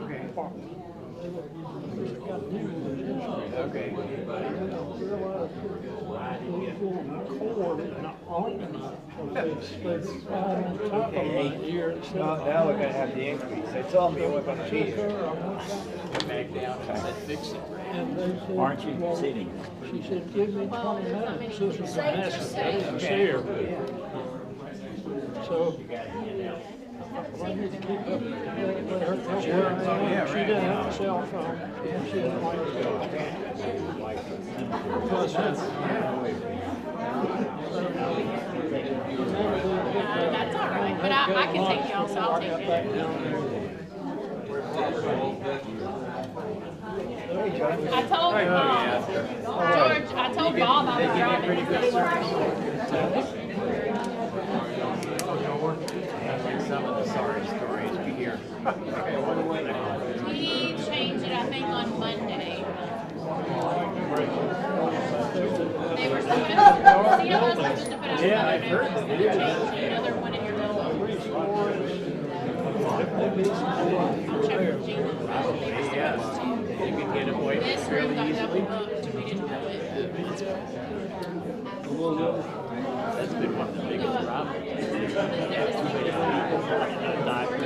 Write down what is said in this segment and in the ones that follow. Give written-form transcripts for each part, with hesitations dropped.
Okay. department. They got new ones in. Okay. They cord and organize, so they slide on top of my ear instead Now, of. now we're gonna have the increase. They told me it was gonna be Took here. her, I went back, Back down and said, fix it. and they said, Aren't you well, sitting? she said, give me 20 minutes, this was a message, I didn't see her. So, I need to keep up with her, she didn't have a cell phone, she didn't like to go. Plus, That's all right, but I can take y'all, so I'll take it. I told George, I told Bob I was driving. He said he wasn't Some of the sorry stories we hear. He changed it, I think, on Monday. They were supposed to, the CLO was supposed to put out another notice to change another one in your building. I'm checking Gina. They were supposed to. You can get away This room fairly got easily. double booked, we didn't know it. That's been one of the biggest problems. You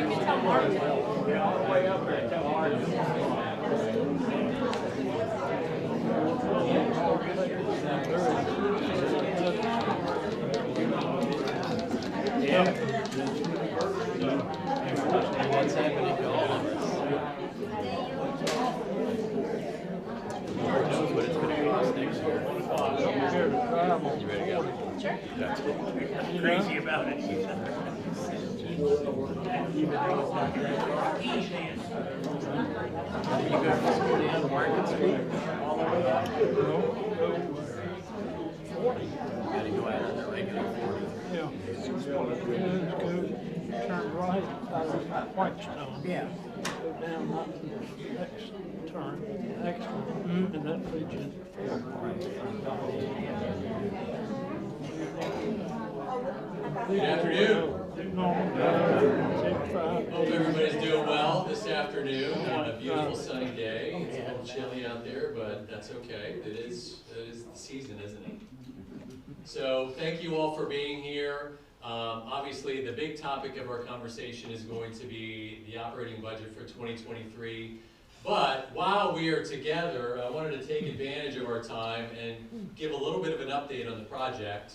can tell Mark. Yeah. And what's happening to all of us? Lord knows what it's gonna cost next year. You ready to go? Sure. That's what's crazy about it. You go from school down to Market Street, all the way out? Gotta go out on the regular 40. Yeah. Go, turn right out of Whitestone. Yeah. Go down that next turn, next one, and that leads you. Good afternoon. Hope everybody's doing well this afternoon on a beautiful sunny day. It's a little chilly out there, but that's okay. It is the season, isn't it? So thank you all for being here. Obviously, the big topic of our conversation is going to be the operating budget for 2023. But while we are together, I wanted to take advantage of our time and give a little bit of an update on the project.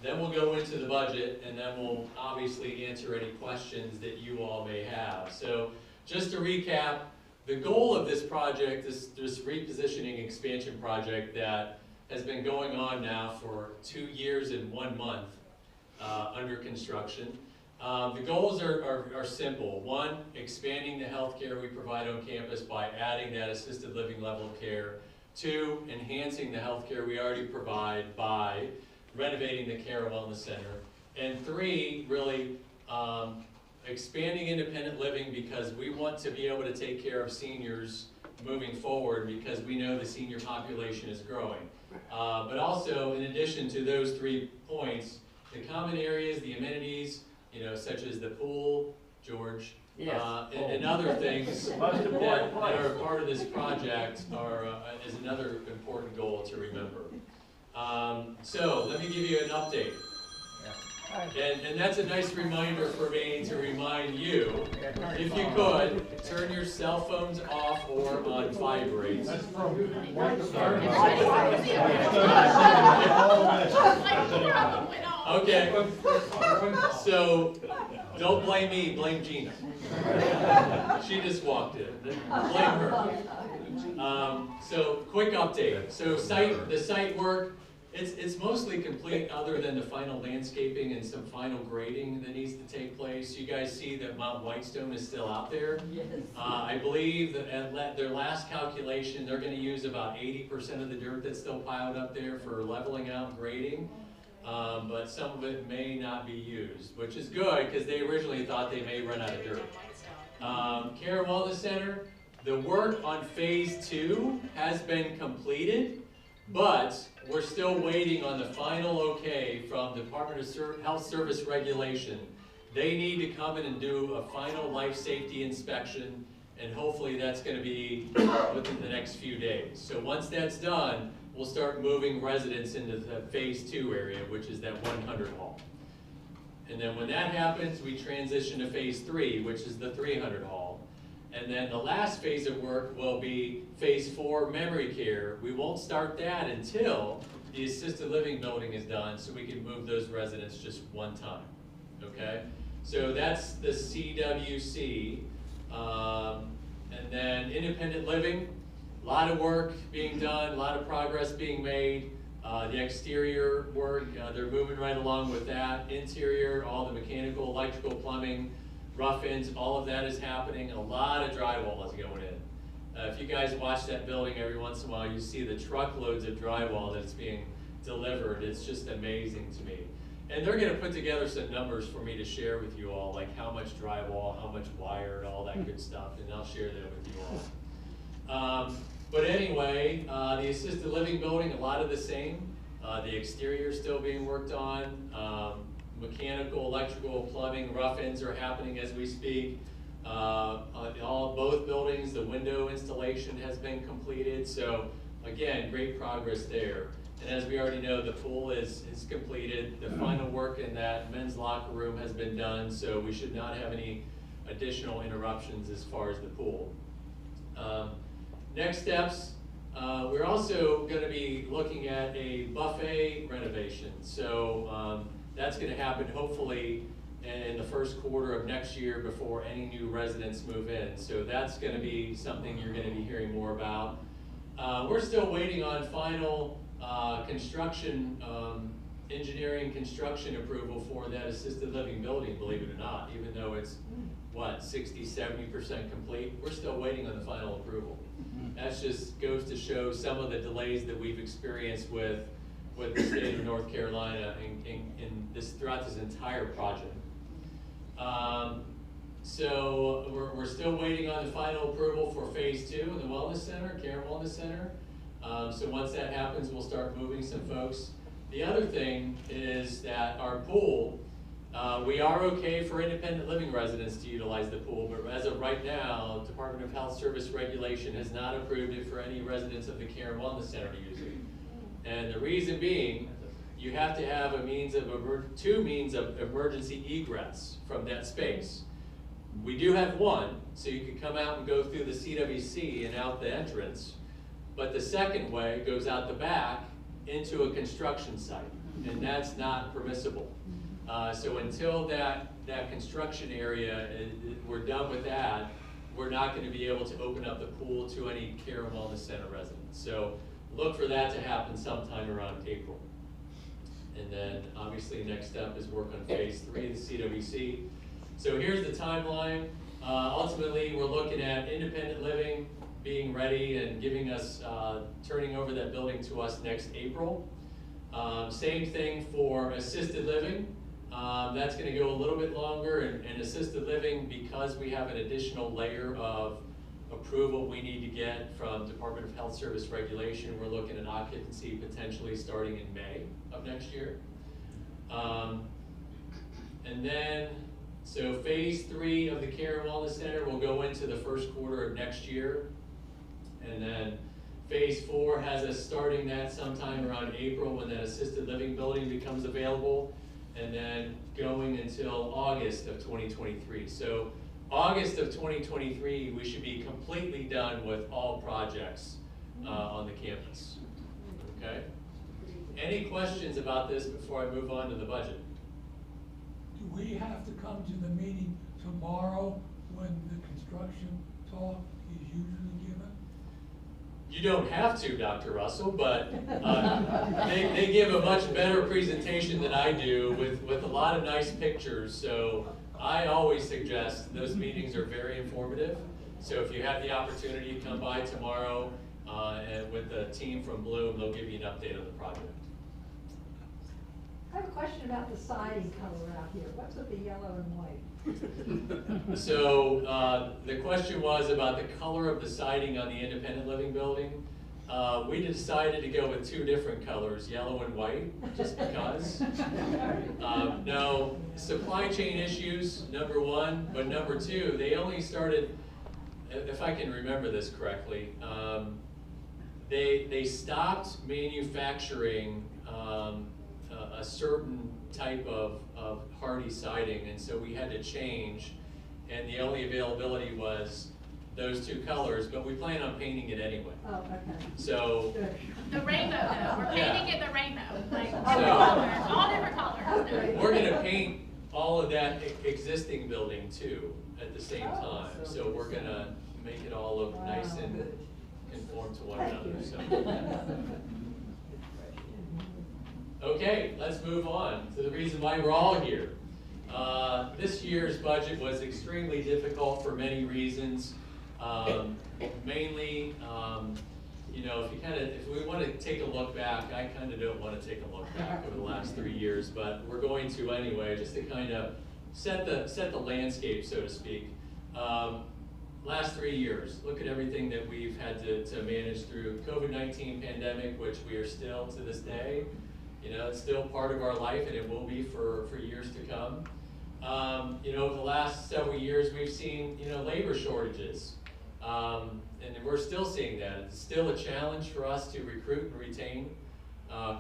Then we'll go into the budget, and then we'll obviously answer any questions that you all may have. So just to recap, the goal of this project, this repositioning expansion project that has been going on now for 2 years and 1 month under construction. The goals are simple. One, expanding the healthcare we provide on campus by adding that assisted living level of care. Two, enhancing the healthcare we already provide by renovating the Care and Wellness Center. And three, really expanding independent living because we want to be able to take care of seniors moving forward because we know the senior population is growing. But also, in addition to those 3 points, the common areas, the amenities, such as the pool, George, Yes. and other things that are part of this project is another important goal to remember. So let me give you an update. And that's a nice reminder for me to remind you, if you could, turn your cell phones off or on vibrate. Okay, so don't blame me, blame Gina. She just walked in, blame her. So quick update. So the site work, it's mostly complete other than the final landscaping and some final grading that needs to take place. You guys see that Mount Whitestone is still out there. Yes. I believe that at their last calculation, they're going to use about 80% of the dirt that's still piled up there for leveling out and grading. But some of it may not be used, which is good because they originally thought they may run out of dirt. Care and Wellness Center, the work on phase 2 has been completed, but we're still waiting on the final okay from the Department of Health Service Regulation. They need to come in and do a final life safety inspection and hopefully that's going to be within the next few days. So once that's done, we'll start moving residents into the phase 2 area, which is that 100 hall. And then when that happens, we transition to phase 3, which is the 300 hall. And then the last phase of work will be phase 4 memory care. We won't start that until the assisted living building is done, so we can move those residents just one time, okay? So that's the CWC. And then independent living, a lot of work being done, a lot of progress being made. The exterior work, they're moving right along with that. Interior, all the mechanical, electrical, plumbing, rough-ins, all of that is happening. A lot of drywall is going in. If you guys watch that building every once in a while, you see the truckloads of drywall that's being delivered. It's just amazing to me. And they're going to put together some numbers for me to share with you all, like how much drywall, how much wire, and all that good stuff, and I'll share that with you all. But anyway, the assisted living building, a lot of the same. The exterior is still being worked on. Mechanical, electrical, plumbing, rough-ins are happening as we speak. Both buildings, the window installation has been completed. So again, great progress there. And as we already know, the pool is completed. The final work in that men's locker room has been done, so we should not have any additional interruptions as far as the pool. Next steps, we're also going to be looking at a buffet renovation. So that's going to happen hopefully in the first quarter of next year before any new residents move in. So that's going to be something you're going to be hearing more about. We're still waiting on final construction, engineering construction approval for that assisted living building, believe it or not, even though it's, what, 60–70% complete. We're still waiting on the final approval. That just goes to show some of the delays that we've experienced with the state of North Carolina throughout this entire project. So we're still waiting on the final approval for phase 2 in the Wellness Center, Care and Wellness Center. So once that happens, we'll start moving some folks. The other thing is that our pool, we are okay for independent living residents to utilize the pool, but as of right now, Department of Health Service regulation has not approved it for any residents of the Care and Wellness Center to use it. And the reason being, you have to have two means of emergency egress from that space. We do have one, so you can come out and go through the CWC and out the entrance, but the second way goes out the back into a construction site, and that's not permissible. So until that construction area, we're done with that, we're not going to be able to open up the pool to any Care and Wellness Center residents. So look for that to happen sometime around April. And then obviously next step is work on phase 3 of the CWC. So here's the timeline. Ultimately, we're looking at independent living being ready and giving us, turning over that building to us next April. Same thing for assisted living. That's going to go a little bit longer, and assisted living, because we have an additional layer of approval we need to get from Department of Health Service regulation, we're looking at occupancy potentially starting in May of next year. And then, so phase 3 of the Care and Wellness Center will go into the first quarter of next year. And then phase 4 has us starting that sometime around April when that assisted living building becomes available, and then going until August of 2023. So August of 2023, we should be completely done with all projects on the campus. Okay? Any questions about this before I move on to the budget? Do we have to come to the meeting tomorrow when the construction talk is usually given? You don't have to, Dr. Russell, but they give a much better presentation than I do with a lot of nice pictures. So I always suggest those meetings are very informative. So if you have the opportunity to come by tomorrow and with the team from Bloom, they'll give you an update on the project. I have a question about the siding color out here. What's with the yellow and white? So the question was about the color of the siding on the independent living building. We decided to go with 2 different colors, yellow and white, just because. No, supply chain issues, number 1, but number 2, they only started if I can remember this correctly, they stopped manufacturing a certain type of hardy siding, and so we had to change, and the only availability was those two colors, but we plan on painting it anyway. Oh, okay. So, Good. The rainbow though, we're painting it the rainbow, like different So- colors, all different colors. Okay. we're gonna paint all of that existing building too at the same Oh, time. So we're gonna make it all look nice Wow, and good. conform to one Thank another, you. so. Okay, let's move on to the reason why we're all here. This year's budget was extremely difficult for many reasons. Mainly, you know, if we want to take a look back, I kind of don't want to take a look back over the last 3 years, but we're going to anyway, just to kind of set the landscape, so to speak. Last 3 years, look at everything that we've had to manage through COVID-19 pandemic, which we are still to this day. You know, it's still part of our life, and it will be for years to come. You know, over the last several years, we've seen, you know, labor shortages. And we're still seeing that. It's still a challenge for us to recruit and retain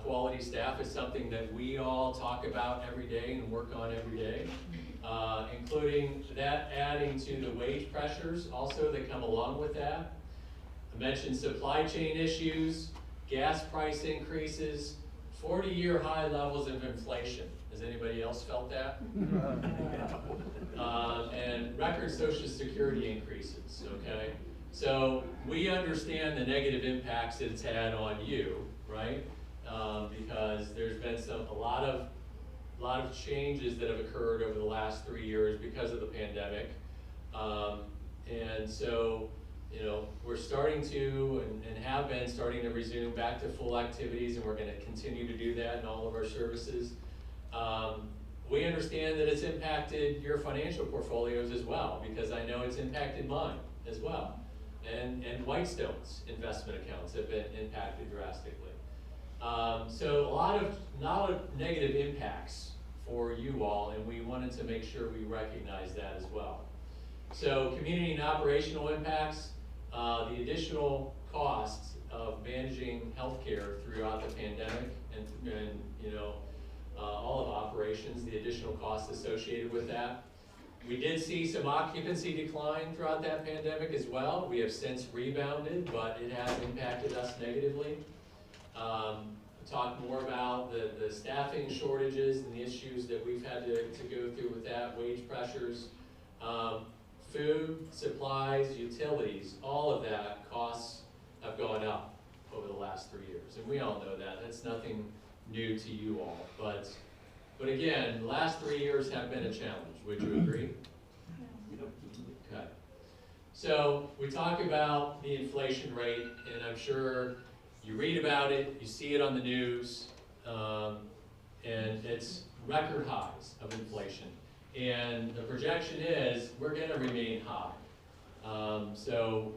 quality staff. It's something that we all talk about every day and work on every day, including that adding to the wage pressures also that come along with that. I mentioned supply chain issues, gas price increases, 40-year high levels of inflation. Has anybody else felt that? And record Social Security increases, okay? So we understand the negative impacts that it's had on you, right? Because there's been a lot of changes that have occurred over the last 3 years because of the pandemic. And so, you know, we're starting to and have been starting to resume back to full activities, and we're going to continue to do that in all of our services. We understand that it's impacted your financial portfolios as well, because I know it's impacted mine as well. And Whitestone's investment accounts have been impacted drastically. So a lot of negative impacts for you all, and we wanted to make sure we recognize that as well. So community and operational impacts, the additional costs of managing healthcare throughout the pandemic and you know, all of operations, the additional costs associated with that. We did see some occupancy decline throughout that pandemic as well. We have since rebounded, but it has impacted us negatively. Talk more about the staffing shortages and the issues that we've had to go through with that, wage pressures, food, supplies, utilities, all of that, costs have gone up over the last 3 years. And we all know that. That's nothing new to you all. But again, the last 3 years have been a challenge. Would you agree? Okay. So we talk about the inflation rate, and I'm sure you read about it, you see it on the news, and it's record highs of inflation. And the projection is we're going to remain high. So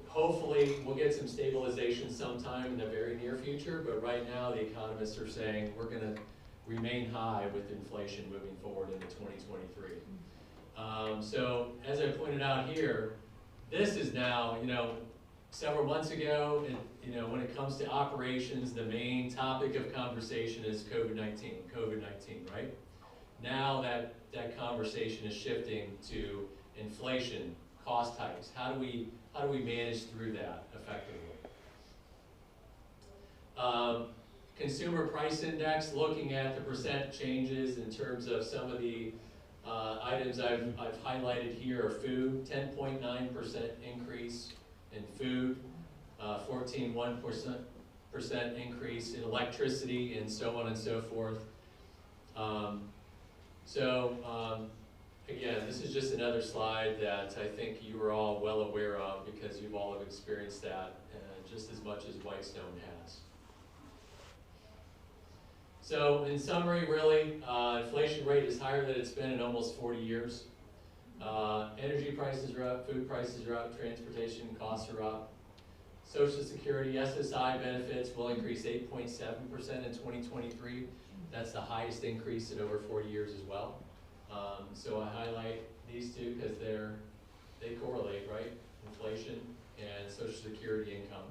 hopefully we'll get some stabilization sometime in the very near future, but right now the economists are saying we're going to remain high with inflation moving forward into 2023. So as I pointed out here, this is now, you know, several months ago, and you know, when it comes to operations, the main topic of conversation is COVID-19, right? Now that conversation is shifting to inflation, cost hikes. How do we manage through that effectively? Consumer price index, looking at the percent changes in terms of some of the items I've highlighted here are food, 10.9% increase in food, 14.1% increase in electricity, and so on and so forth. Again, this is just another slide that I think you are all well aware of because you all have experienced that just as much as Whitestone has. So in summary, really, inflation rate is higher than it's been in almost 40 years. Energy prices are up, food prices are up, transportation costs are up. Social Security SSI benefits will increase 8.7% in 2023. That's the highest increase in over 40 years as well. So I highlight these two because they correlate, right? inflation, and Social Security income.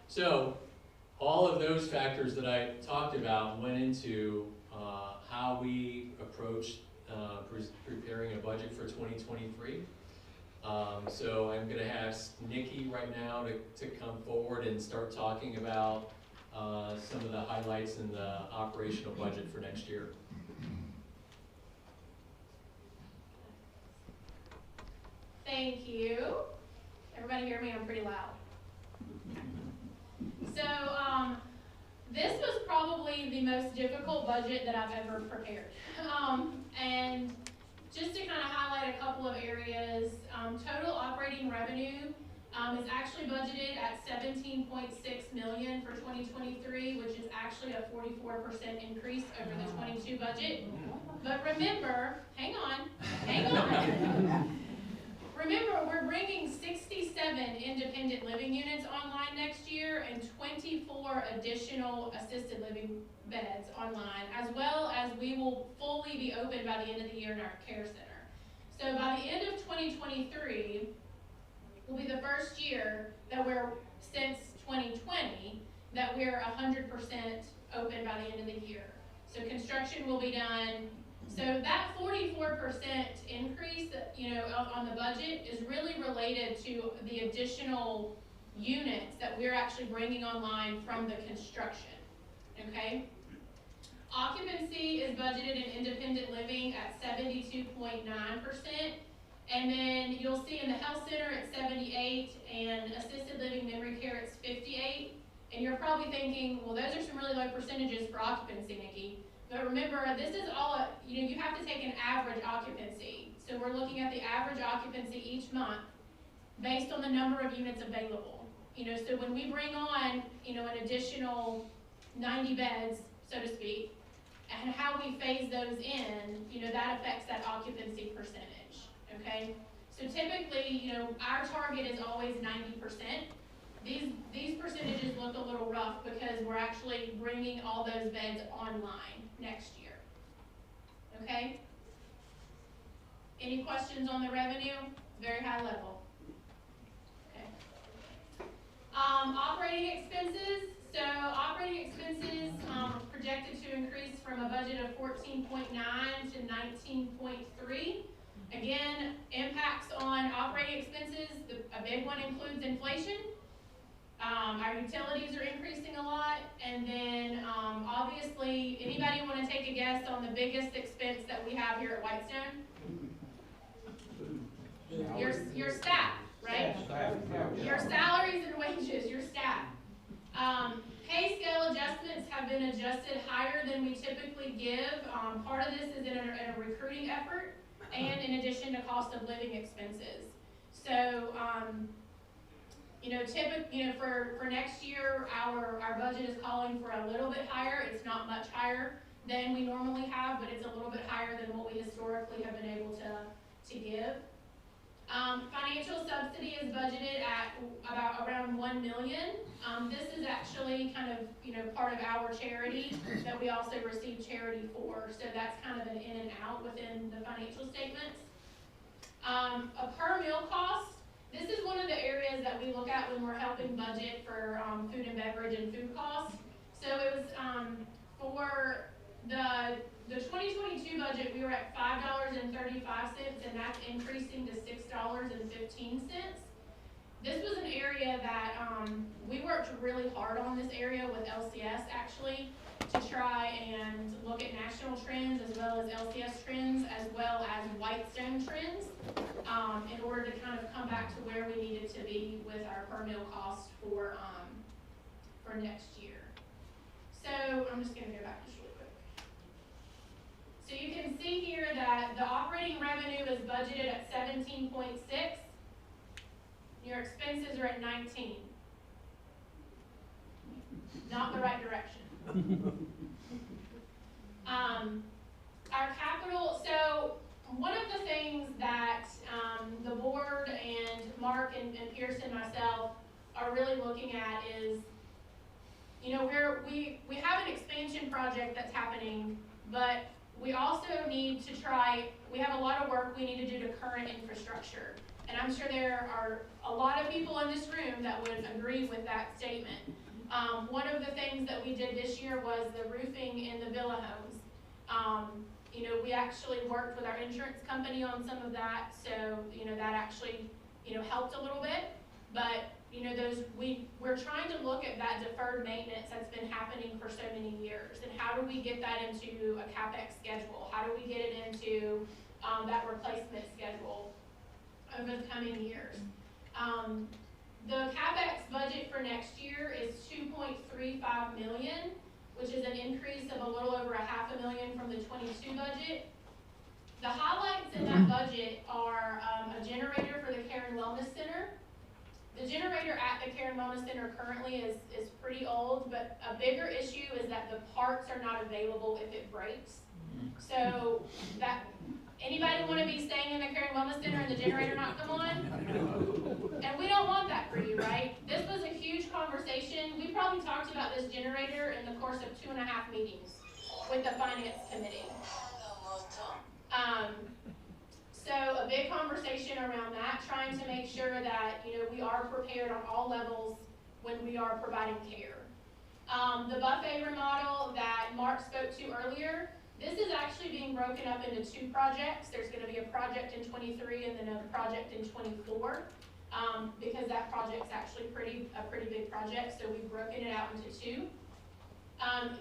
So all of those factors that I talked about went into how we approached preparing a budget for 2023. So I'm going to ask Nikki right now to come forward and start talking about some of the highlights in the operational budget for next year. Thank you. Everybody hear me? I'm pretty loud. So, this was probably the most difficult budget that I've ever prepared. And just to kind of highlight a couple of areas, total operating revenue is actually budgeted at $17.6 million for 2023, which is actually a 44% increase over the 22 budget. But remember, hang on. Remember, we're bringing 67 independent living units online next year and 24 additional assisted living beds online, as well as we will fully be open by the end of the year in our care center. So by the end of 2023, will be the first year that since 2020, that we're 100% open by the end of the year. So construction will be done. So that 44% increase, on the budget is really related to the additional units that we're actually bringing online from the construction, okay? Occupancy is budgeted in independent living at 72.9%, and then you'll see in the health center at 78, and assisted living memory care it's 58, and you're probably thinking, well, those are some really low percentages for occupancy, Nikki. But remember, this is all, you have to take an average occupancy. So we're looking at the average occupancy each month based on the number of units available. So when we bring on, an additional 90 beds, so to speak, and how we phase those in, that affects that occupancy percentage, okay? So typically, our target is always 90%. These percentages look a little rough because we're actually bringing all those beds online next year. Okay? Any questions on the revenue? Very high level. Okay. Operating expenses. So operating expenses projected to increase from a budget of 14.9 to 19.3. Again, impacts on operating expenses. A big one includes inflation. Our utilities are increasing a lot, and then obviously, anybody want to take a guess on the biggest expense that we have here at Whitestone? Your staff, right? Your salaries and wages, your staff. Pay scale adjustments have been adjusted higher than we typically give. Part of this is in a recruiting effort, and in addition to cost of living expenses. So, for next year, our budget is calling for a little bit higher. It's not much higher than we normally have, but it's a little bit higher than what we historically have been able to give. Financial subsidy is budgeted at around $1 million. This is actually kind of, part of our charity that we also receive charity for. So that's kind of an in and out within the financial statements. A per meal cost. This is one of the areas that we look at when we're helping budget for food and beverage and food costs. So it was for the 2022 budget, we were at $5.35, and that's increasing to $6.15. This was an area that we worked really hard on this area with LCS actually to try and look at national trends as well as LCS trends as well as Whitestone trends in order to kind of come back to where we needed to be with our per meal cost for next year. So I'm just going to go back just really quick. So you can see here that the operating revenue is budgeted at 17.6. Your expenses are at 19. Not the right direction. Our capital, so one of the things that the board and Mark and Pierce and myself are really looking at is, we have an expansion project that's happening, but we also need to we have a lot of work we need to do to current infrastructure. And I'm sure there are a lot of people in this room that would agree with that statement. One of the things that we did this year was the roofing in the villa homes. You know, we actually worked with our insurance company on some of that, so, you know, that actually, you know, helped a little bit. But, you know, we're trying to look at that deferred maintenance that's been happening for so many years, and how do we get that into a CapEx schedule? How do we get it into that replacement schedule over the coming years? The CapEx budget for next year is $2.35 million, which is an increase of a little over $500,000 from the 22 budget. The highlights in that budget are a generator for the Care and Wellness Center. The generator at the Care and Wellness Center currently is pretty old, but a bigger issue is that the parts are not available if it breaks. So anybody want to be staying in the Care and Wellness Center and the generator not come on? And we don't want that for you, right? This was a huge conversation. We probably talked about this generator in the course of 2.5 meetings with the Finance Committee. So a big conversation around that, trying to make sure that, you know, we are prepared on all levels when we are providing care. The buffet remodel that Mark spoke to earlier, this is actually being broken up into 2 projects. There's going to be a project in 23 and then a project in 24, because that project's actually a pretty big project, so we've broken it out into 2.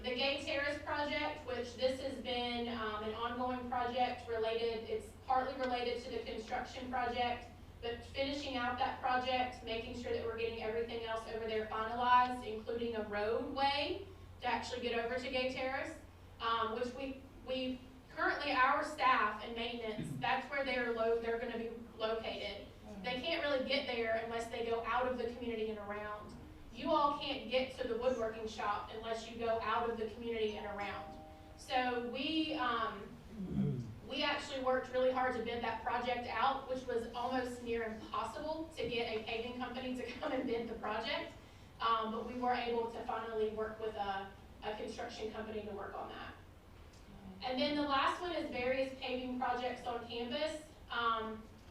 The Gay Terrace project, which this has been an ongoing project related, it's partly related to the construction project, but finishing out that project, making sure that we're getting everything else over there finalized, including a roadway to actually get over to Gay Terrace, which we currently, our staff and maintenance, that's where they're going to be located. They can't really get there unless they go out of the community and around. You all can't get to the woodworking shop unless you go out of the community and around. So we actually worked really hard to bid that project out, which was almost near impossible to get a paving company to come and bid the project. But we were able to finally work with a construction company to work on that. And then the last one is various paving projects on campus.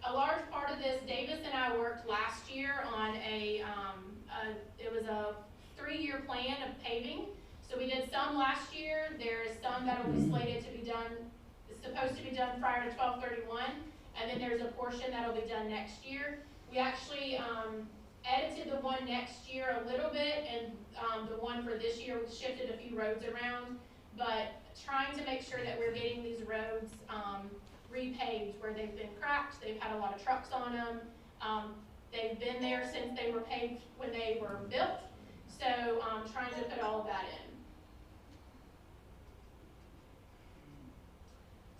A large part of this, Davis and I worked last year on it was a 3-year plan of paving. So we did some last year. There's some that will be slated to be done, supposed to be done prior to 12/31, and then there's a portion that will be done next year. We actually edited the one next year a little bit, and the one for this year, we shifted a few roads around, but trying to make sure that we're getting these roads repaved where they've been cracked. They've had a lot of trucks on them. They've been there since they were paved when they were built, so trying to put all of that in.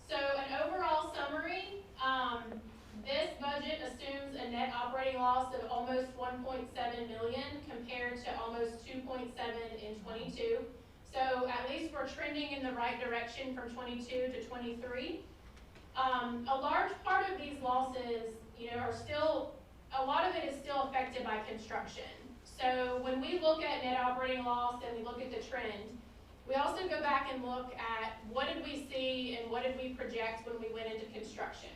So an overall summary, this budget assumes a net operating loss of almost $1.7 million compared to almost $2.7 in 22. So at least we're trending in the right direction from 22 to 23. A large part of these losses, you know, are still, a lot of it is still affected by construction. So when we look at net operating loss and we look at the trend, we also go back and look at what did we see and what did we project when we went into construction.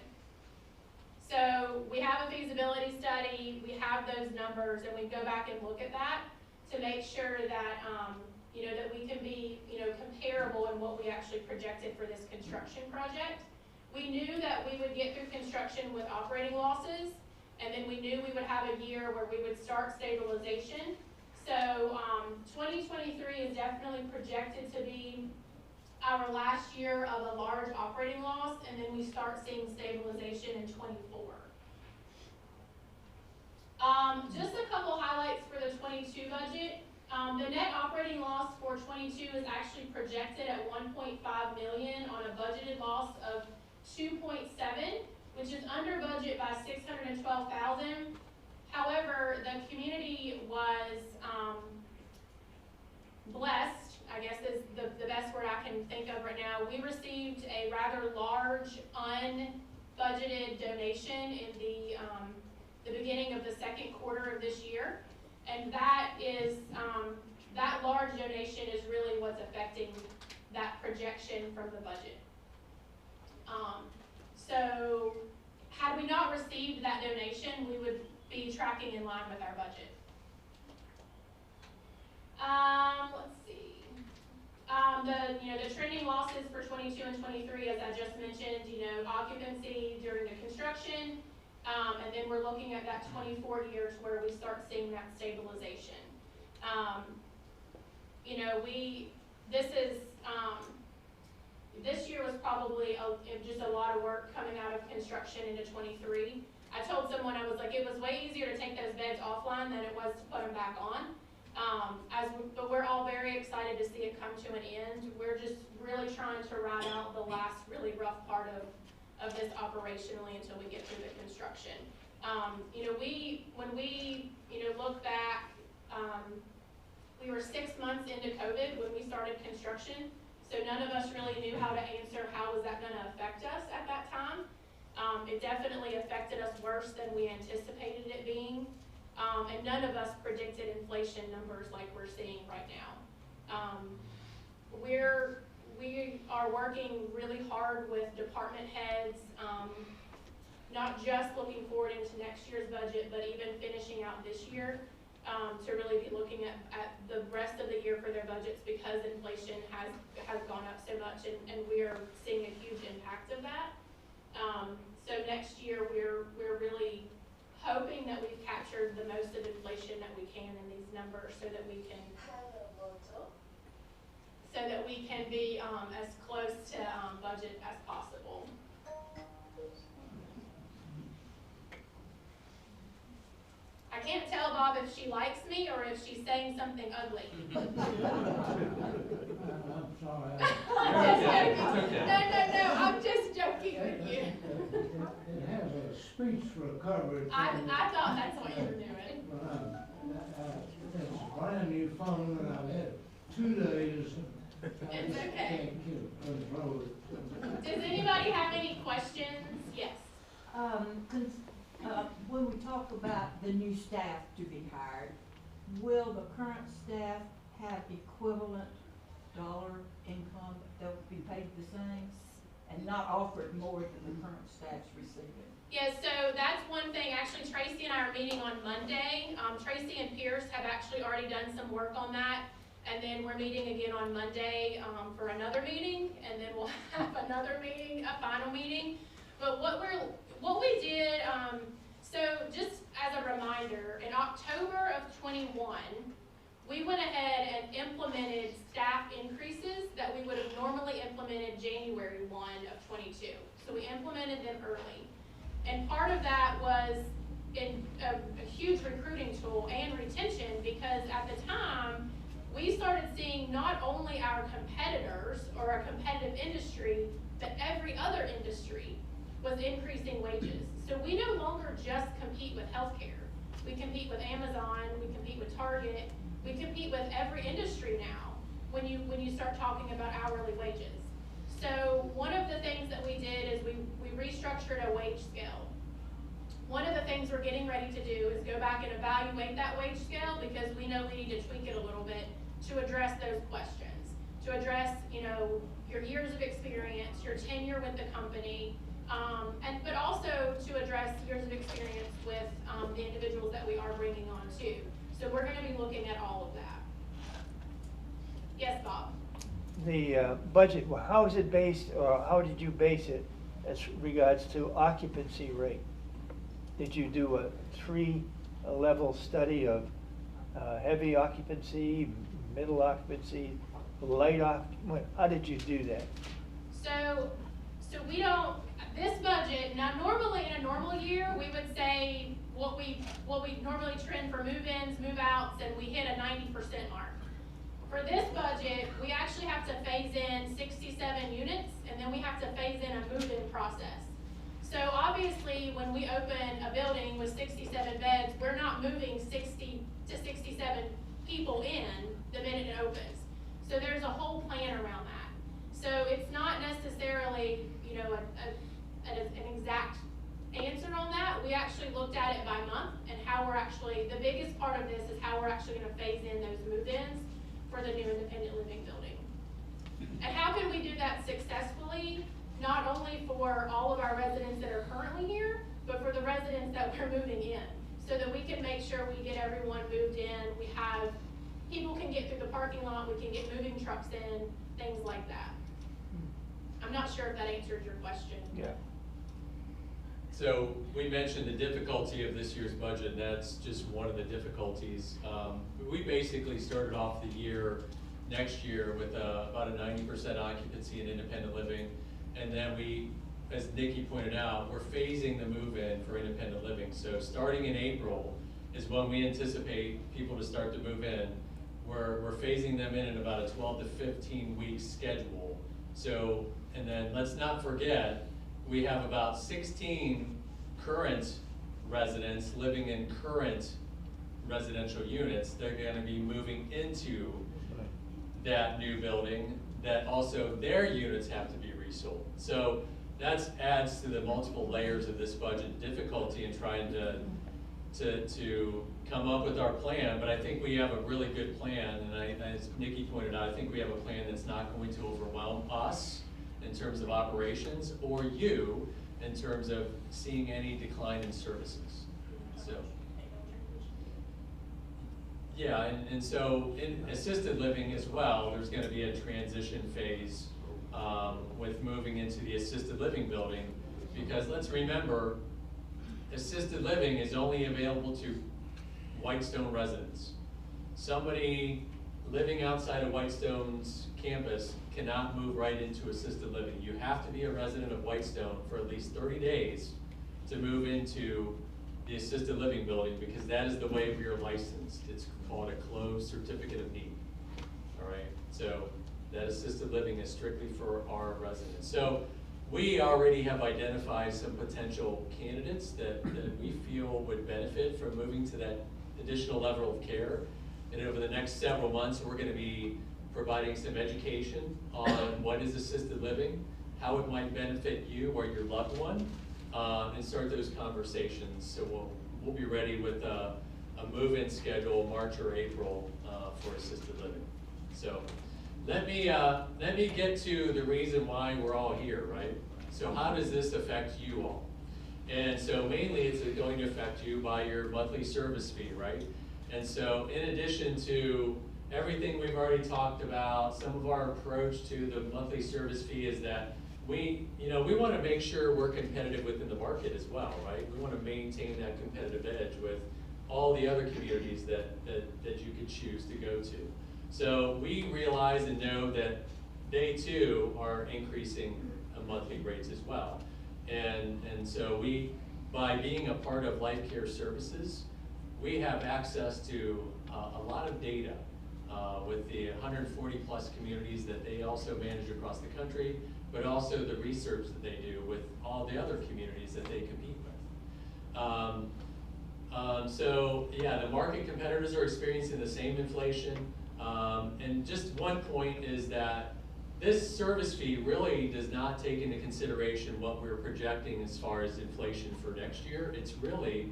So we have a feasibility study, we have those numbers, and we go back and look at that to make sure that, you know, that we can be, you know, comparable in what we actually projected for this construction project. We knew that we would get through construction with operating losses, and then we knew we would have a year where we would start stabilization. So 2023 is definitely projected to be our last year of a large operating loss, and then we start seeing stabilization in 24. Just a couple highlights for the 22 budget. The net operating loss for 22 is actually projected at $1.5 million on a budgeted loss of 2.7, which is under budget by $612,000. However, the community was blessed, I guess is the best word I can think of right now. We received a rather large unbudgeted donation in the beginning of the second quarter of this year, and that is that large donation is really what's affecting that projection from the budget. So had we not received that that donation, we would be tracking in line with our budget. Let's see. The trending losses for 22 and 23, as I just mentioned, occupancy during the construction, and then we're looking at that 24 years where we start seeing that stabilization. This year was probably just a lot of work coming out of construction into 23. I told someone, I was like, it was way easier to take those beds offline than it was to put them back on. But we're all very excited to see it come to an end. We're just really trying to ride out the last really rough part of this operationally until we get through the construction. When we look back, we were 6 months into COVID when we started construction, so none of us really knew how to answer how was that going to affect us at that time. It definitely affected us worse than we anticipated it being. And none of us predicted inflation numbers like we're seeing right now. We are working really hard with department heads, not just looking forward into next year's budget, but even finishing out this year, to really be looking at the rest of the year for their budgets, because inflation has gone up so much, and we are seeing a huge impact of that. So next year we're really hoping that we've captured the most of inflation that we can in these numbers, so that we can be as close to budget as possible. I can't tell Bob if she likes me or if she's saying something ugly. I'm sorry. I'm just Okay, joking. it's okay. No, I'm just joking with you. It has a speech recovery. I thought that's what you were doing. It's a brand new phone, and I've had 2 days. It's okay. Control it. Does anybody have any questions? Yes. When we talk about the new staff to be hired, will the current staff have equivalent dollar income? They'll be paid the same and not offered more than the current staff's receiving? Yeah, so that's one thing. Actually, Tracy and I are meeting on Monday. Tracy and Pierce have actually already done some work on that. And then we're meeting again on Monday for another meeting, and then we'll have another meeting, a final meeting. But what we did, so just as a reminder, in October of 21, we went ahead and implemented staff increases that we would have normally implemented January 1 of 22. So we implemented them early. And part of that was in a huge recruiting tool and retention, because at the time, we started seeing not only our competitors or a competitive industry, but every other industry was increasing wages. So we no longer just compete with healthcare. We compete with Amazon, we compete with Target, we compete with every industry now when you start talking about hourly wages. So one of the things that we did is we restructured a wage scale. One of the things we're getting ready to do is go back and evaluate that wage scale, because we know we need to tweak it a little bit to address those questions, to address, your years of experience, your tenure with the company, but also to address years of experience with the individuals that we are bringing on too. So we're going to be looking at all of that. Yes, Bob? The budget, well, how is it based, or how did you base it as regards to occupancy rate? Did you do a 3-level study of heavy occupancy, middle occupancy, light occupancy? How did you do that? So we don't, this budget, now normally in a normal year, we would say what we normally trend for move-ins, move-outs, and we hit a 90% mark. For this budget, we actually have to phase in 67 units, and then we have to phase in a move-in process. So obviously, when we open a building with 67 beds, we're not moving 60 to 67 people in the minute it opens. So there's a whole plan around that. So it's not necessarily, an exact answer on that. We actually looked at it by month, and how we're actually, the biggest part of this is how we're actually going to phase in those move-ins for the new independent living building. And how can we do that successfully? Not only for all of our residents that are currently here, but for the residents that we're moving in, so that we can make sure we get everyone moved in. We have, people can get through the parking lot, we can get moving trucks in, things like that. I'm not sure if that answered your question. Yeah. So we mentioned the difficulty of this year's budget, and that's just one of the difficulties. We basically started off the year next year with about a 90% occupancy in independent living, and then we, as Nikki pointed out, we're phasing the move-in for independent living. So starting in April is when we anticipate people to start to move in. We're phasing them in about a 12 to 15 week schedule. So, and then let's not forget, we have about 16 current residents living in current residential units. They're gonna be moving into that new building, that also their units have to be resold. So that adds to the multiple layers of this budget difficulty in trying to come up with our plan, but I think we have a really good plan, and as Nikki pointed out, I think we have a plan that's not going to overwhelm us in terms of operations, or you in terms of seeing any decline in services. So, yeah, and so in assisted living as well, there's gonna be a transition phase with moving into the assisted living building, because let's remember, assisted living is only available to Whitestone residents. Somebody living outside of Whitestone's campus cannot move right into assisted living. You have to be a resident of Whitestone for at least 30 days to move into the assisted living building, because that is the way we are licensed. It's called a closed certificate of need. All right, so that assisted living is strictly for our residents. So we already have identified some potential candidates that we feel would benefit from moving to that additional level of care. And over the next several months, we're gonna be providing some education on what is assisted living, how it might benefit you or your loved one, and start those conversations. So we'll be ready with a move-in schedule, March or April, for assisted living. So let me get to the reason why we're all here, right? So how does this affect you all? And so mainly it's going to affect you by your monthly service fee, right? And so in addition to everything we've already talked about, some of our approach to the monthly service fee is that we want to make sure we're competitive within the market as well, right? We want to maintain that competitive edge with all the other communities that you could choose to go to. So we realize and know that they too are increasing monthly rates as well. And so we, by being a part of Life Care Services, we have access to a lot of data with the 140 plus communities that they also manage across the country, but also the research that they do with all the other communities that they compete with. So yeah, the market competitors are experiencing the same inflation. And just one point is that this service fee really does not take into consideration what we're projecting as far as inflation for next year. It's really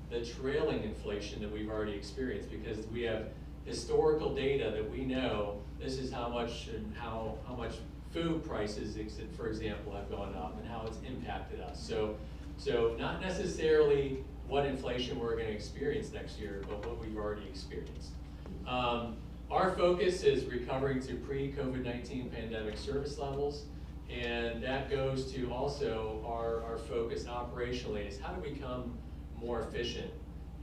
the trailing inflation that we've already experienced, because we have historical data that we know this is how much and how much food prices, for example, have gone up and how it's impacted us. So not necessarily what inflation we're going to experience next year, but what we've already experienced. Our focus is recovering to pre-COVID-19 pandemic service levels, and that goes to also our focus operationally is how do we become more efficient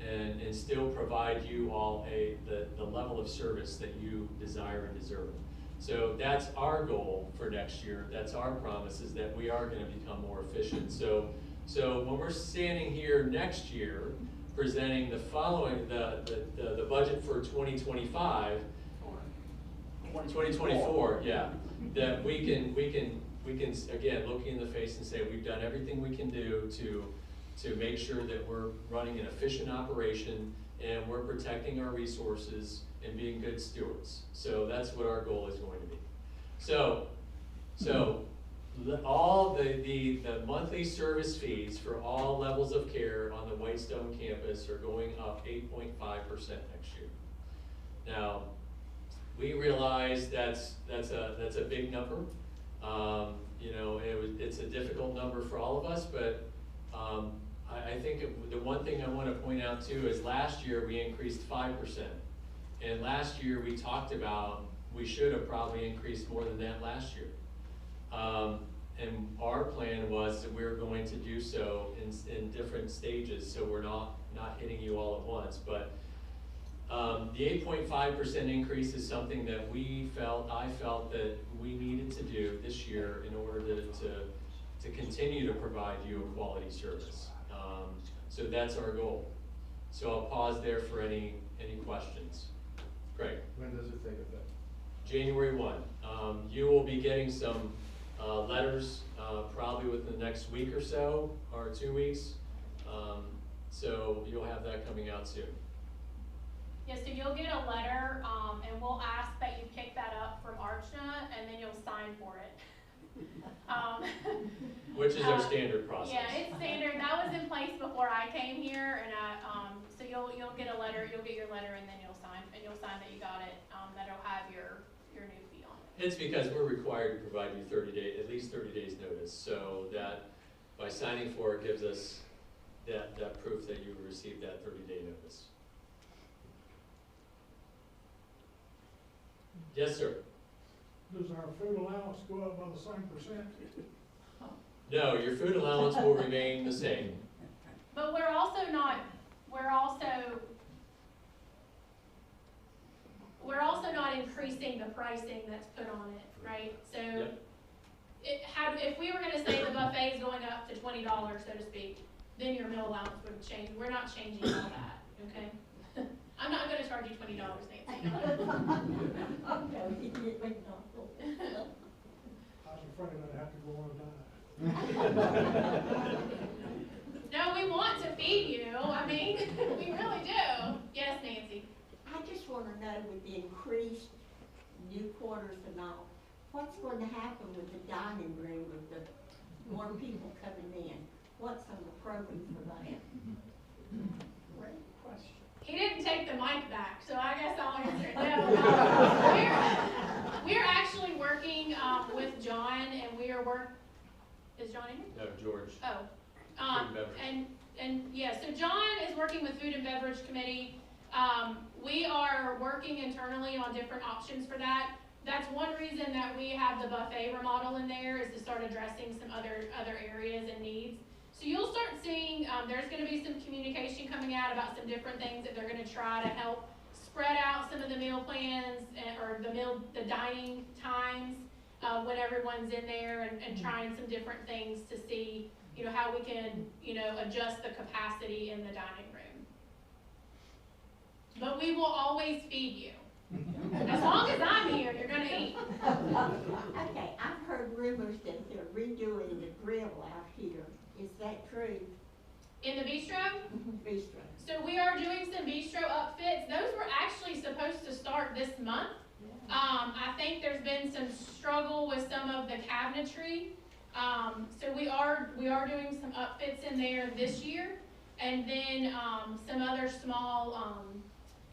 and still provide you all the level of service that you desire and deserve. So that's our goal for next year. That's our promise, is that we are going to become more efficient. So when we're standing here next year presenting the following, the budget for 2025, 2024, yeah, that we can again look you in the face and say we've done everything we can do to make sure that we're running an efficient operation and we're protecting our resources and being good stewards. So that's what our goal is going to be. So all the monthly service fees for all levels of care on the Whitestone campus are going up 8.5% next year. Now, we realize that's a big number. It's a difficult number for all of us, but I think the one thing I want to point out too is last year we increased 5%. And last year we talked about, we should have probably increased more than that last year. And our plan was that we were going to do so in different stages, so we're not hitting you all at once. But the 8.5% increase is something that I felt that we needed to do this year in order to continue to provide you a quality service. So that's our goal. So I'll pause there for any questions. Great. When does it take effect? January 1. You will be getting some letters probably within the next week or so, or 2 weeks. So you'll have that coming out soon. Yeah, so you'll get a letter, and we'll ask that you pick that up from Archna, and then you'll sign for it. Which is our standard process. Yeah, it's standard. That was in place before I came here, and so you'll get a letter. You'll get your letter, and then you'll sign that you got it. That'll have your new fee on it. It's because we're required to provide you at least 30 days notice, so that by signing for it gives us that proof that you received that 30-day notice. Yes, sir. Does our food allowance go up by the same percent? No, your food allowance will remain the same. But we're also not increasing the pricing that's put on it, right? So Yep. if we were gonna say the buffet is going up to $20, so to speak, then your meal allowance would change. We're not changing all that, okay? I'm not gonna charge you $20, Nancy. Okay, you get McDonald's. I was afraid I'd have to go on a diet. No, we want to feed you. I mean, we really do. Yes, Nancy. I just want to know with the increased new quarters and all, what's going to happen with the dining room with the more people coming in? What's on the program for that? Great question. He didn't take the mic back, so I guess I'll answer it. No, we're actually working with John, and we are is John in here? No, George. Oh. Food and beverage. And yeah, so John is working with Food and Beverage Committee. We are working internally on different options for that. That's one reason that we have the buffet remodel in there, is to start addressing some other areas and needs. So you'll start seeing, there's gonna be some communication coming out about some different things that they're gonna try to help spread out some of the meal plans or the dining times when everyone's in there, and trying some different things to see, how we can, adjust the capacity in the dining room. But we will always feed you. As long as I'm here, you're gonna eat. Okay, I've heard rumors that they're redoing the grill out here. Is that true? In the bistro? Bistro. So we are doing some bistro upfits. Those were actually supposed to start this month. I think there's been some struggle with some of the cabinetry. So we are doing some upfits in there this year, and then some other small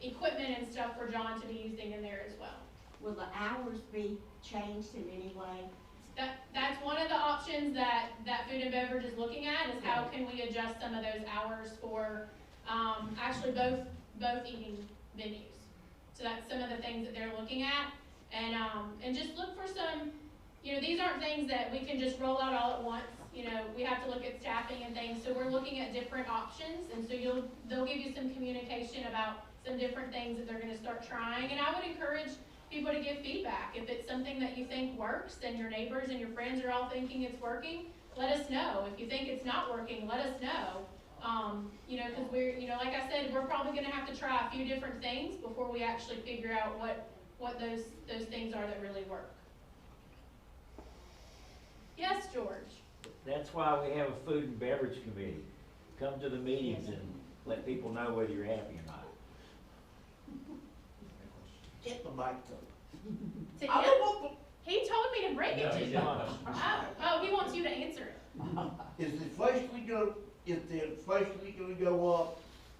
equipment and stuff for John to be using in there as well. Will the hours be changed in any way? That's one of the options that Food and Beverage is looking at, is how can we adjust some of those hours for actually both eating venues. So that's some of the things that they're looking at, and just look for some. These aren't things that we can just roll out all at once. We have to look at staffing and things. So we're looking at different options, and so they'll give you some communication about some different things that they're going to start trying. And I would encourage people to give feedback. If it's something that you think works, and your neighbors and your friends are all thinking it's working, let us know. If you think it's not working, let us know. Because we're, like I said, we're probably going to have to try a few different things before we actually figure out what those things are that really work. Yes, George. That's why we have a food and beverage committee. Come to the meetings and let people know whether you're happy or not. Get the mic To I him? don't want He told me to bring it No, to he you. did not. Oh, he wants you to answer it. is the inflation gonna go up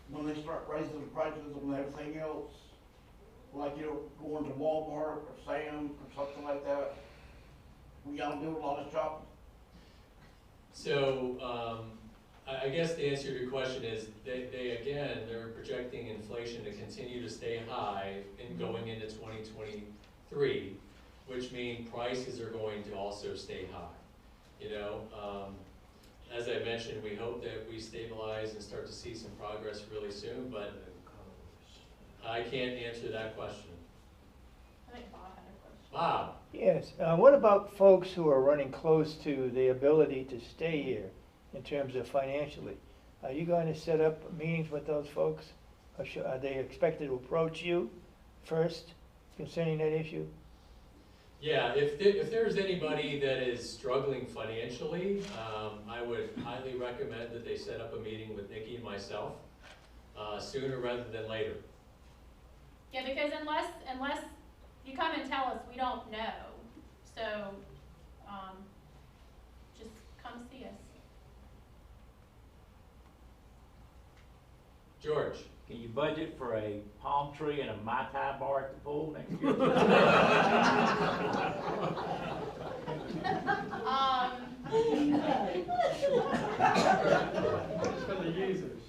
when they start raising the prices on everything else? Like, going to Walmart or Sam's or something like that? We gotta do a lot of shopping. So, I I guess the answer to your question is, they're projecting inflation to continue to stay high in going into 2023, which means prices are going to also stay high. You know, as I mentioned, we hope that we stabilize and start to see some progress really soon, but I can't answer that question. I think Bob had a question. Bob? Yes, what about folks who are running close to the ability to stay here in terms of financially? Are you going to set up meetings with those folks? Or are they expected to approach you first concerning that issue? Yeah, if there's anybody that is struggling financially, I would highly recommend that they set up a meeting with Nikki and myself sooner rather than later. Yeah, because unless you come and tell us, we don't know. So, just come see us. George? Can you budget for a palm tree and a Mai Tai bar at the pool next year? Just for the users.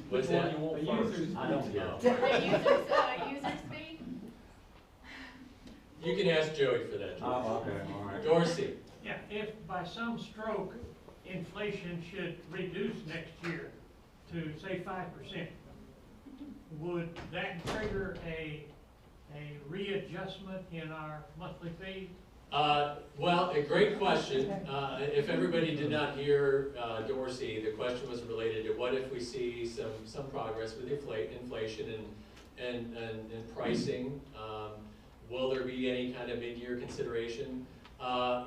What's that? The users. I don't know. The users fee? You can ask Joey for that, George. Oh, okay, all right. Dorsey? Yeah, if by some stroke, inflation should reduce next year to, say, 5%, would that trigger a readjustment in our monthly fee? Well, a great question. If everybody did not hear Dorsey, the question was related to what if we see some progress with inflation and pricing? Will there be any kind of mid-year consideration?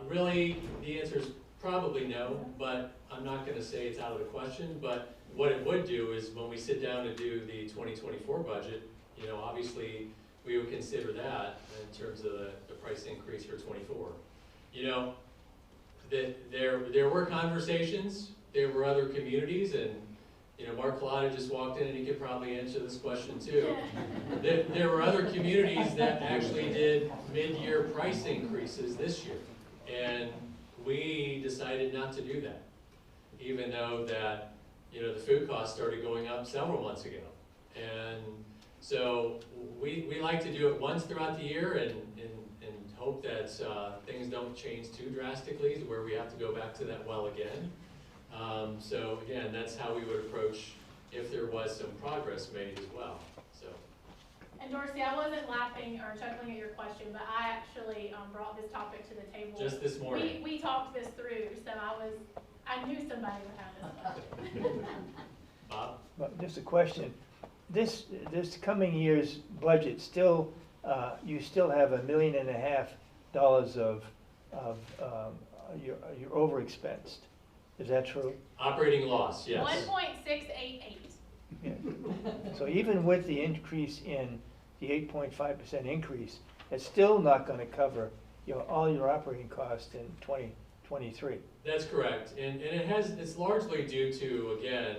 Really, the answer is probably no, but I'm not going to say it's out of the question. But what it would do is when we sit down to do the 2024 budget, you know, obviously we would consider that in terms of the price increase for 24. You know, there were conversations, there were other communities, and you know, Mark Collada just walked in and he could probably answer this question too. There were other communities that actually did mid-year price increases this year, and we decided not to do that, even though that, you know, the food costs started going up several months ago. And so we like to do it once throughout the year and hope that things don't change too drastically to where we have to go back to that well again. So again, that's how we would approach if there was some progress made as well. So. And Dorsey, I wasn't laughing or chuckling at your question, but I actually brought this topic to the table. Just this morning. We talked this through, so I knew somebody would have this question. Bob? But just a question, this coming year's budget still, you still have $1.5 million of you're overexpensed. Is that true? Operating loss, yes. 1.688. Yeah. So even with the increase in the 8.5% increase, it's still not going to cover all your operating costs in 2023. That's correct, and it's largely due to, again,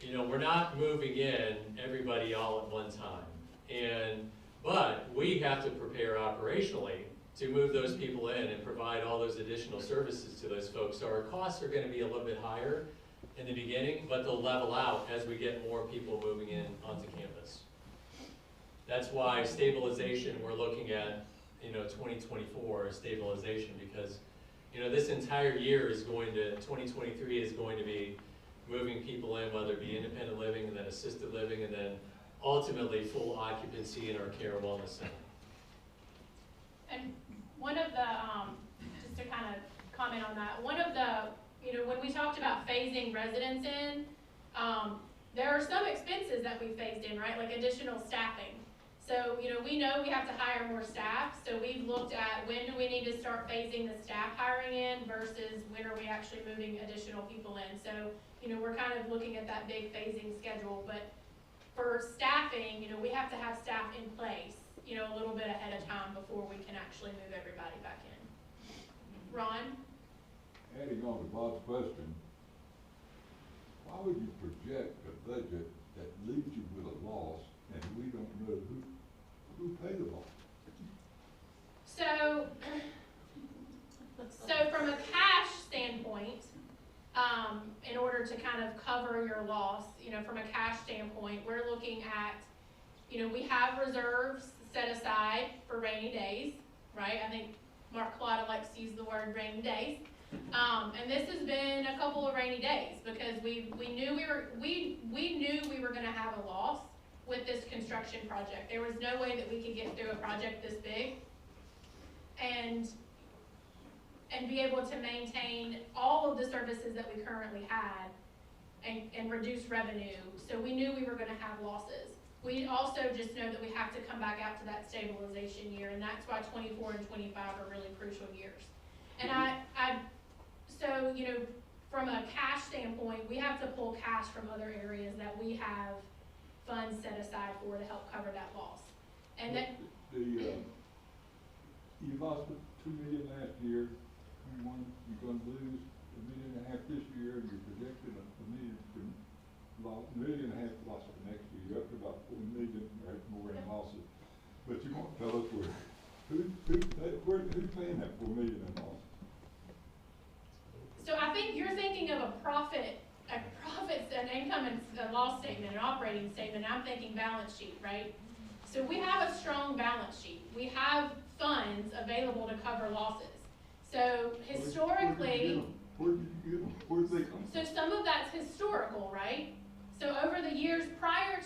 you know, we're not moving in everybody all at one time, but we have to prepare operationally to move those people in and provide all those additional services to those folks. So our costs are going to be a little bit higher in the beginning, but they'll level out as we get more people moving in onto campus. That's why stabilization, we're looking at, you know, 2024 stabilization, because, you know, this entire year is going to, 2023 is going to be moving people in, whether it be independent living and then assisted living and then ultimately full occupancy in our care and wellness center. And one of the, just to kind of comment on that, one of the, you know, when we talked about phasing residents in, there are some expenses that we phased in, right? Like additional staffing. So, you know we have to hire more staff, so we've looked at when do we need to start phasing the staff hiring in versus when are we actually moving additional people in. So, you know, we're kind of looking at that big phasing schedule, but for staffing, you know, we have to have staff in place, you know, a little bit ahead of time before we can actually move everybody back in. Ron? Adding on to Bob's question, why would you project a budget that leaves you with a loss and we don't know who paid the loss? So from a cash standpoint, in order to kind of cover your loss, you know, from a cash standpoint. We're looking at, you know, we have reserves set aside for rainy days, right? I think Mark Collada likes to use the word rainy days. And this has been a couple of rainy days because we knew we were gonna have a loss with this construction project. There was no way that we could get through a project this big and be able to maintain all of the services that we currently had and reduce revenue. So we knew we were gonna have losses. We also just know that we have to come back out to that stabilization year, and that's why 24 and 25 are really crucial years. And so, you know, from a cash standpoint, we have to pull cash from other areas that we have funds set aside for to help cover that loss. And that, You lost $2 million last year, 21, you're gonna lose $1.5 million this year, you're projecting $1.5 million loss for next year, you're up to about $4 million, right, more in losses. But you won't tell us who's paying that $4 million in losses? so I think you're thinking of a profit, an income and a loss statement, an operating statement. I'm thinking balance sheet, right? So we have a strong balance sheet. We have funds available to cover losses. So historically, Where did you get them? Where did they come from? so some of that's historical, right? So over the years prior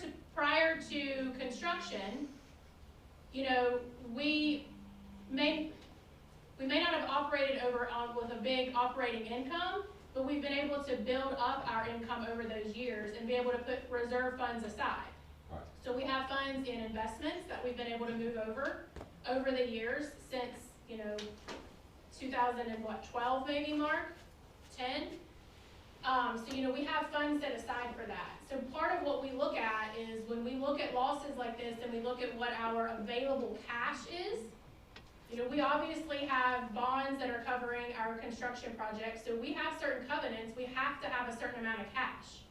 to construction, you know, we may not have operated with a big operating income, but we've been able to build up our income over those years and be able to put reserve funds aside. Right. So we have funds in investments that we've been able to move over the years since, you know, 2012 maybe, Mark? 10? So, you know, we have funds set aside for that. So part of what we look at is when we look at losses like this and we look at what our available cash is, you know, we obviously have bonds that are covering our construction projects, so we have certain covenants. We have to have a certain amount of cash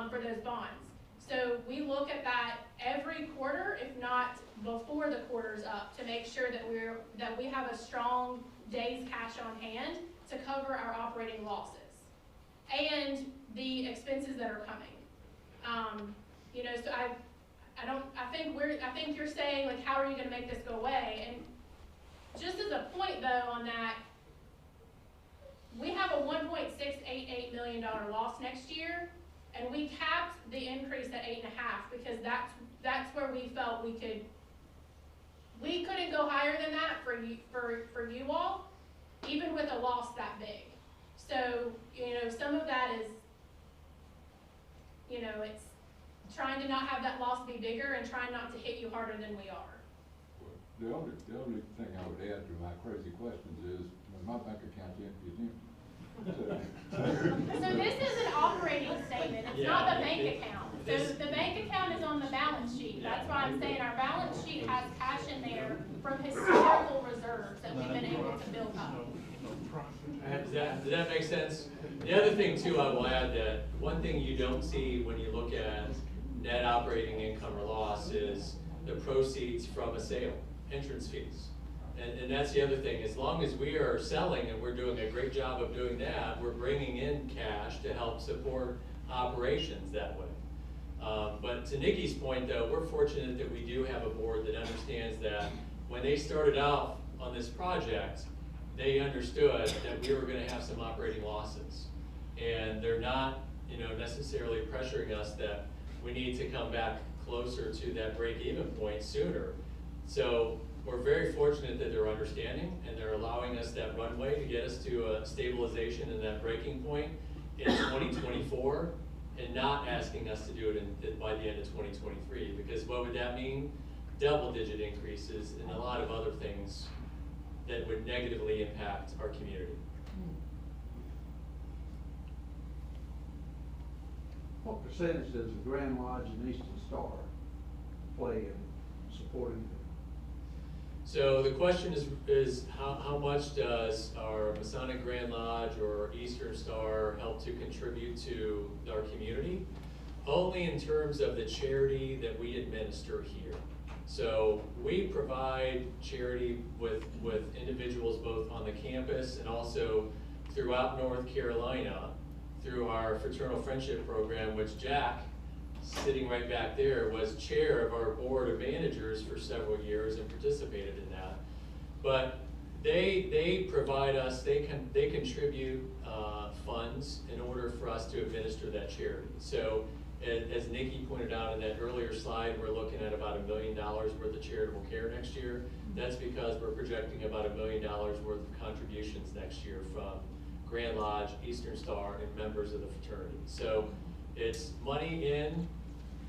for those bonds. So we look at that every quarter, if not before the quarter's up, to make sure that we have a strong day's cash on hand to cover our operating losses and the expenses that are coming. You know, so I think you're saying, like, how are you gonna make this go away? And just as a point though on that, we have a $1.688 million loss next year, and we capped the increase at 8.5 because that's where we felt we couldn't go higher than that for you all, even with a loss that big. So, you know, some of that is, you know, it's trying to not have that loss be bigger and trying not to hit you harder than we are. The only thing I would add to my crazy questions is, when my bank account's empty, it's empty. So this is an operating statement, it's not the bank account. So the bank account is on the balance sheet. That's why I'm saying our balance sheet has cash in there from historical reserves that we've been able to build up. Does that make sense? The other thing too, I will add that one thing you don't see when you look at net operating income or loss is the proceeds from a sale, entrance fees. And that's the other thing, as long as we are selling and we're doing a great job of doing that, we're bringing in cash to help support operations that way. But to Nikki's point though, we're fortunate that we do have a board that understands that when they started out on this project, they understood that we were gonna have some operating losses. And they're not, you know, necessarily pressuring us that we need to come back closer to that break-even point sooner. So we're very fortunate that they're understanding and they're allowing us that runway to get us to a stabilization and that breaking point in 2024 and not asking us to do it by the end of 2023, because what would that mean? Double-digit increases and a lot of other things that would negatively impact our community. What percentage does the Grand Lodge and Eastern Star play in supporting it? So the question is how much does our Masonic Grand Lodge or Eastern Star help to contribute to our community? Only in terms of the charity that we administer here. So we provide charity with individuals both on the campus and also throughout North Carolina through our fraternal friendship program, which Jack, sitting right back there, was chair of our board of managers for several years and participated in that. But they provide us, they contribute funds in order for us to administer that charity. So as Nikki pointed out in that earlier slide, we're looking at about $1 million worth of charitable care next year. That's because we're projecting about $1 million worth of contributions next year from Grand Lodge, Eastern Star, and members of the fraternity. So it's money in,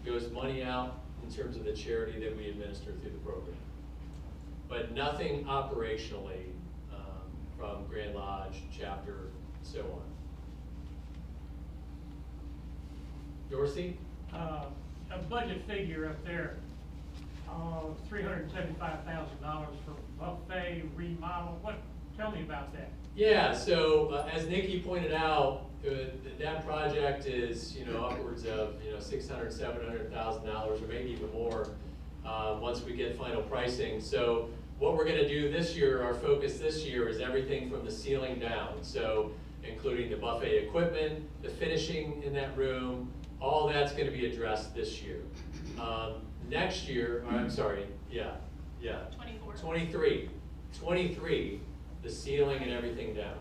goes money out in terms of the charity that we administer through the program. But nothing operationally from Grand Lodge, chapter, so on. Dorsey? A budget figure up there, $375,000 for buffet remodel. Tell me about that. Yeah, so as Nikki pointed out, that project is, upwards of, $600,000, $700,000 or maybe even more once we get final pricing. So what we're gonna do this year, our focus this year is everything from the ceiling down. So including the buffet equipment, the finishing in that room, all that's gonna be addressed this year. Next year, I'm sorry, yeah. 23, the ceiling and everything down.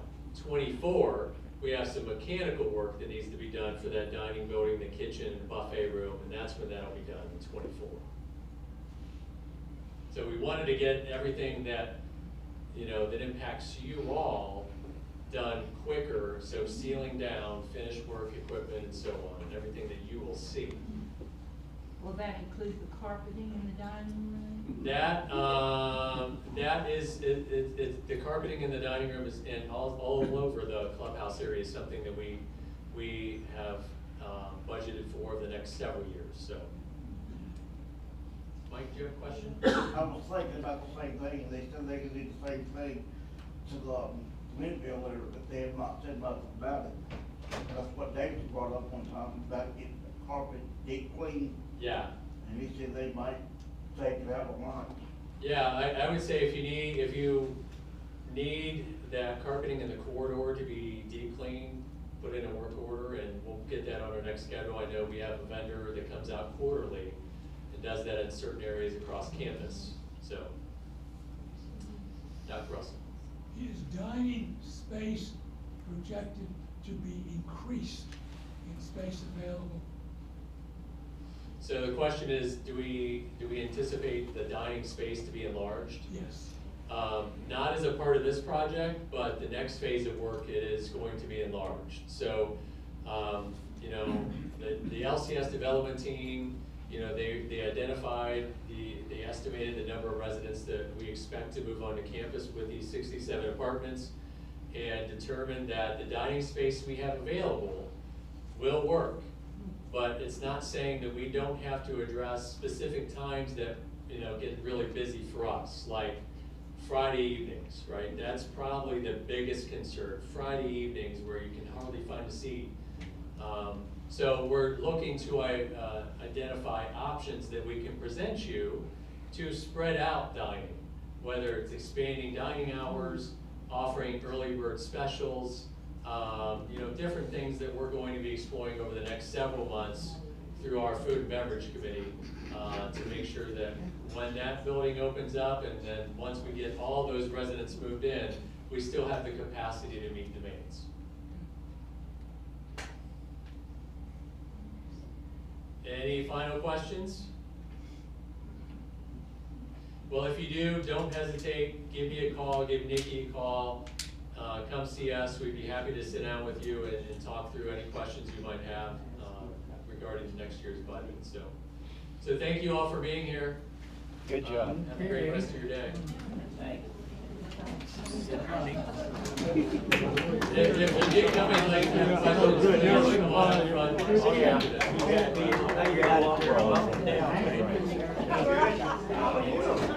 24, we have some mechanical work that needs to be done for that dining building, the kitchen, and buffet room, and that's when that'll be done in 24. So we wanted to get everything that, that impacts you all done quicker, so ceiling down, finished work, equipment, and so on, and everything that you will see. Will that include the carpeting in the dining room? That is, the carpeting in the dining room is, and all over the clubhouse area is something that we have budgeted for the next several years, so. Mike, do you have a question? I was thinking about the same thing, and they said they could do the same thing to the community builder, but they have not said nothing about it. That's what David brought up one time, about getting the carpet deep clean. Yeah. And he said they might take it out online. Yeah, I would say if you need that carpeting in the corridor to be deep cleaned, put in a work order, and we'll get that on our next schedule. I know we have a vendor that comes out quarterly and does that in certain areas across campus, so. Dr. Russell. Is dining space projected to be increased in space available? So the question is, do we anticipate the dining space to be enlarged? Yes. Not as a part of this project, but the next phase of work, it is going to be enlarged. So, the LCS development team, they identified they estimated the number of residents that we expect to move onto campus with these 67 apartments, and determined that the dining space we have available will work. But it's not saying that we don't have to address specific times that, get really busy for us, like Friday evenings, right? That's probably the biggest concern, Friday evenings where you can hardly find a seat. So we're looking to identify options that we can present you to spread out dining, whether it's expanding dining hours, offering early bird specials, different things that we're going to be exploring over the next several months through our food and beverage committee to make sure that when that building opens up and then once we get all those residents moved in, we still have the capacity to meet demands. Any final questions? Well, if you do, don't hesitate. Give me a call, give Nikki a call. Come see us. We'd be happy to sit down with you and talk through any questions you might have regarding next year's budget. So thank you all for being here. Good job. Have a great rest of your day. If you did come in late, have questions, please come on up front. Oh, yeah. You got me. You got it.